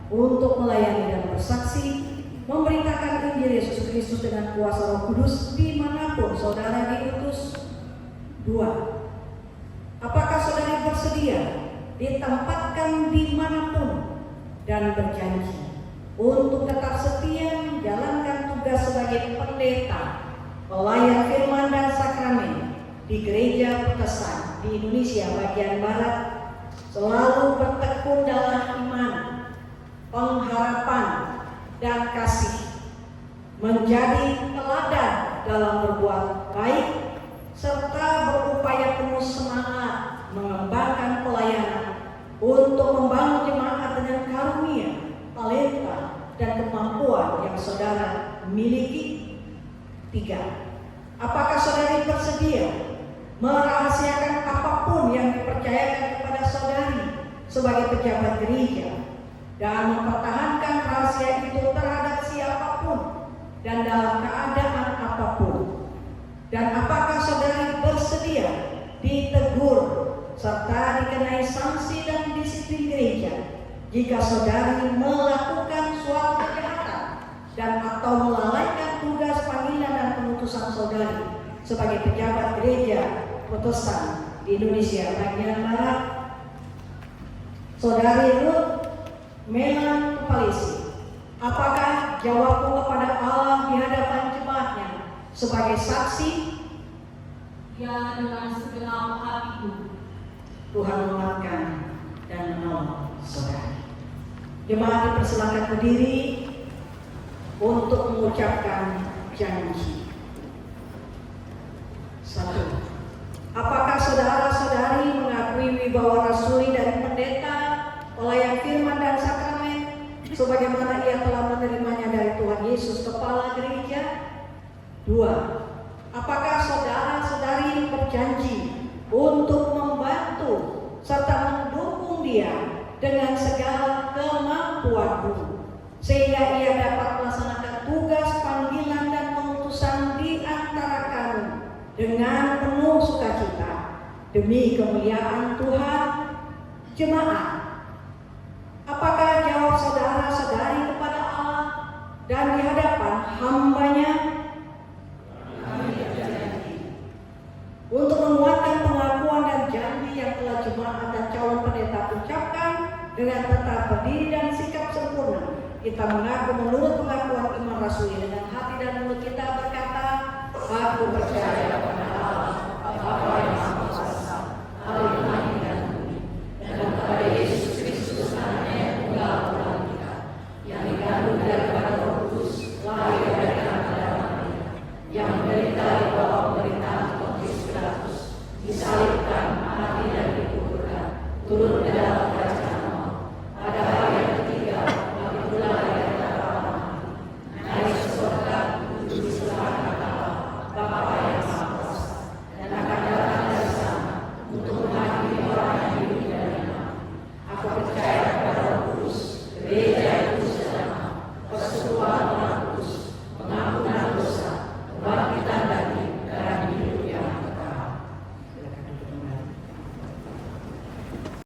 untuk melayani dan bersaksi, memberitakan Injil Yesus Kristus dengan kuasa Roh Kudus dimanapun saudara diutus. 2. Apakah saudari bersedia ditempatkan dimanapun dan berjanji untuk tetap setia menjalankan tugas sebagai pendeta, pelayan firman dan sakramen di Gereja Protestan di Indonesia bagian Barat, selalu bertekun dalam iman, pengharapan, dan kasih, menjadi teladan dalam berbuat baik, serta berupaya penuh semangat mengembangkan pelayanan untuk membangun jemaat dengan karunia, talenta, dan kemampuan yang saudara miliki. 3. Apakah saudari bersedia merahasiakan apapun yang dipercayakan kepada saudari sebagai pejabat gereja dan mempertahankan rahasia itu terhadap siapapun dan dalam keadaan apapun? Dan apakah saudari bersedia ditegur serta dikenai sanksi dan disiplin gereja jika saudari melakukan suatu kejahatan dan atau melalaikan tugas panggilan dan pemutusan saudari sebagai pejabat gereja Protestan di Indonesia bagian Barat? Saudari Ruth Melan Palisi, apakah jawabmu kepada Allah di hadapan jemaatnya sebagai saksi? Ya, dengan segenap hatiku. Tuhan menguatkan dan menolong saudari. Jemaat dipersilakan berdiri untuk mengucapkan janji. 1. Apakah saudara-saudari mengakui wibawa rasuli dari pendeta, pelayan firman dan sakramen sebagaimana ia telah menerimanya dari Tuhan Yesus kepala gereja? 2. Apakah saudara-saudari berjanji untuk membantu serta mendukung dia dengan segala kemampuanmu sehingga ia dapat melaksanakan tugas panggilan dan pemutusan di antara kamu dengan penuh sukacita demi kemuliaan Tuhan? Jemaat, apakah jawab saudara-saudari kepada Allah dan di hadapan hamba-Nya? Untuk menguatkan pengakuan dan janji yang telah jemaat dan calon pendeta ucapkan dengan tetap berdiri dan sikap sempurna, kita mengaku menurut pengakuan iman rasuli dengan hati dan mulut kita berkata, aku percaya kepada Allah, Bapa yang Maha Kuasa, Allah langit dan bumi, dan kepada Yesus Kristus anaknya yang tunggal dalam kita, yang dikandung daripada Roh Kudus, lahir dari anak Maria, yang menderita di bawah pemerintahan Pontius Pilatus, disalibkan, mati dan dikuburkan, turun ke dalam